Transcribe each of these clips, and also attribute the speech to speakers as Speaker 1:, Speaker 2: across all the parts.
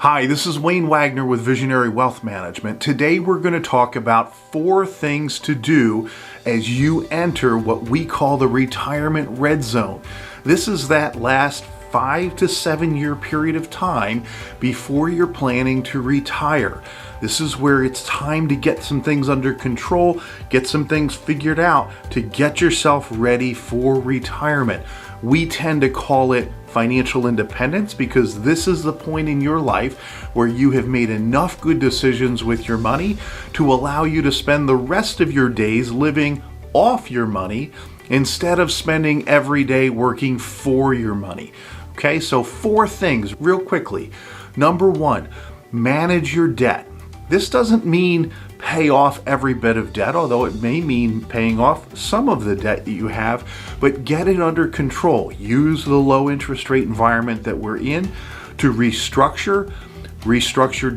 Speaker 1: Hi, this is Wayne Wagner with Visionary Wealth Management. Today we're going to talk about 4 things to do as you enter what we call the retirement red zone. This is that last 5 to 7 year period of time before you're planning to retire. This is where it's time to get some things under control, get some things figured out to get yourself ready for retirement. We tend to call it financial independence because this is the point in your life where you have made enough good decisions with your money to allow you to spend the rest of your days living off your money instead of spending every day working for your money. Okay, so 4 things real quickly. Number 1, manage your debt. This doesn't mean pay off every bit of debt, although it may mean paying off some of the debt that you have, but get it under control. Use the low interest rate environment that we're in to restructure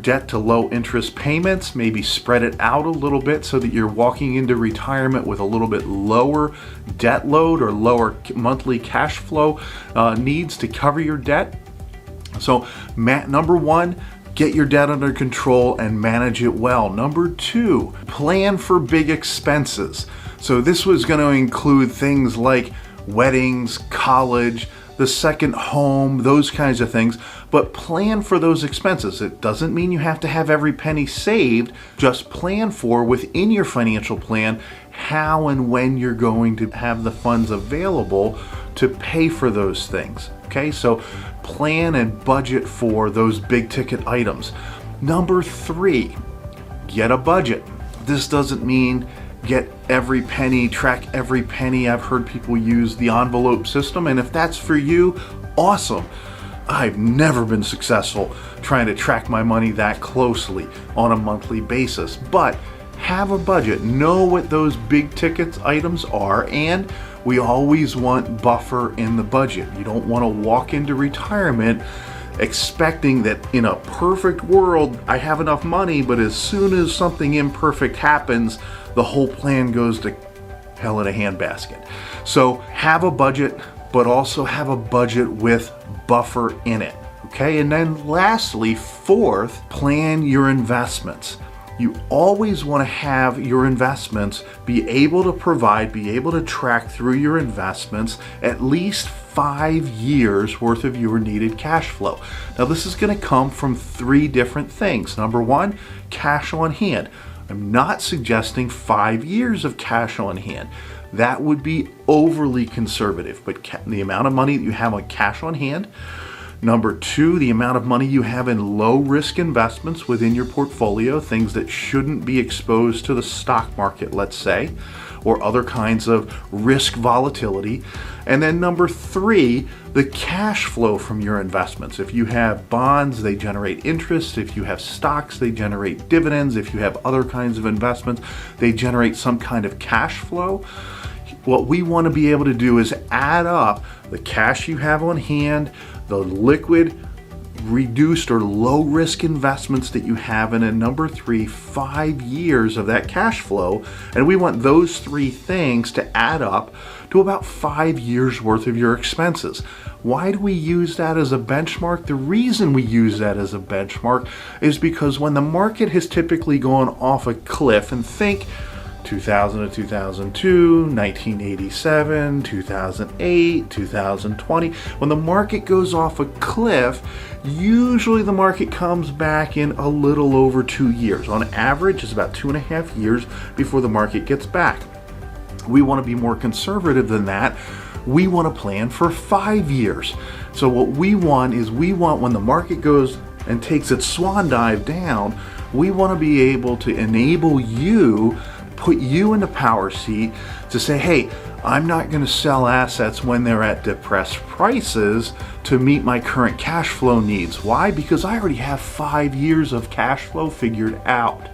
Speaker 1: debt to low interest payments, maybe spread it out a little bit so that you're walking into retirement with a little bit lower debt load or lower monthly cash flow needs to cover your debt. So number 1, get your debt under control and manage it well. Number 2, plan for big expenses. So this was going to include things like weddings, college, the second home, those kinds of things, but plan for those expenses. It doesn't mean you have to have every penny saved, just plan for within your financial plan how and when you're going to have the funds available to pay for those things. Okay, so plan and budget for those big ticket items. Number 3, get a budget. This doesn't mean get every penny, track every penny. I've heard people use the envelope system, and if that's for you, awesome. I've never been successful trying to track my money that closely on a monthly basis, but have a budget, know what those big ticket items are, and we always want buffer in the budget. You don't want to walk into retirement expecting that in a perfect world I have enough money, but as soon as something imperfect happens, the whole plan goes to hell in a handbasket. So have a budget, but also have a budget with buffer in it. Okay, and then lastly, 4th, plan your investments. You always want to have your investments be able to track through your investments at least 5 years worth of your needed cash flow. Now this is going to come from 3 different things. Number 1, cash on hand. I'm not suggesting 5 years of cash on hand. That would be overly conservative, but the amount of money that you have on cash on hand. Number 2, the amount of money you have in low risk investments within your portfolio, things that shouldn't be exposed to the stock market, let's say, or other kinds of risk volatility. And then number 3, the cash flow from your investments. If you have bonds, they generate interest. If you have stocks, they generate dividends. If you have other kinds of investments, they generate some kind of cash flow. What we want to be able to do is add up the cash you have on hand, the liquid, reduced or low risk investments that you have, and then number 3, 5 years of that cash flow. And we want those 3 things to add up to about 5 years worth of your expenses. Why do we use that as a benchmark? The reason we use that as a benchmark is because when the market has typically gone off a cliff, and think 2000 to 2002, 1987, 2008, 2020. When the market goes off a cliff, usually the market comes back in a little over 2 years. On average, it's about 2.5 years before the market gets back. We want to be more conservative than that. We want to plan for 5 years. So what we want is when the market goes and takes its swan dive down, we want to be able to enable you, put you in the power seat to say, hey, I'm not going to sell assets when they're at depressed prices to meet my current cash flow needs. Why? Because I already have 5 years of cash flow figured out.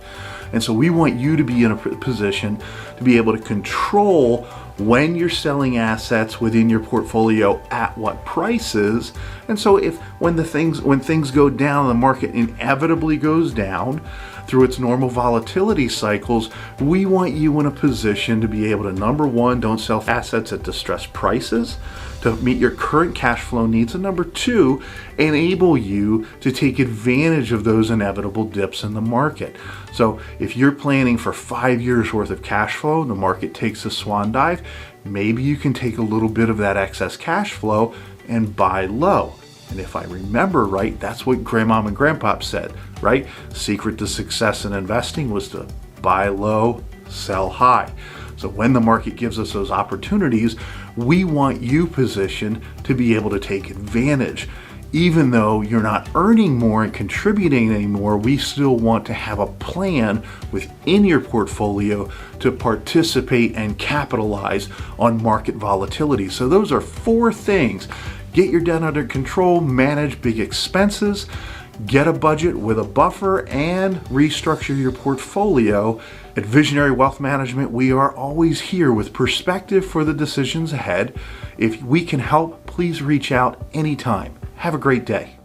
Speaker 1: And so we want you to be in a position to be able to control when you're selling assets within your portfolio at what prices. And so when things go down, the market inevitably goes down through its normal volatility cycles, we want you in a position to be able to, number 1, don't sell assets at distressed prices. to meet your current cash flow needs, and number two, enable you to take advantage of those inevitable dips in the market. So if you're planning for 5 years worth of cash flow, the market takes a swan dive, maybe you can take a little bit of that excess cash flow and buy low. And if I remember right, that's what Grandmom and Grandpop said, right? Secret to success in investing was to buy low, sell high. So when the market gives us those opportunities, we want you positioned to be able to take advantage. Even though you're not earning more and contributing anymore, we still want to have a plan within your portfolio to participate and capitalize on market volatility. So those are 4 things. Get your debt under control, manage big expenses, get a budget with a buffer, and restructure your portfolio. At Visionary Wealth Management, we are always here with perspective for the decisions ahead. If we can help, please reach out anytime. Have a great day.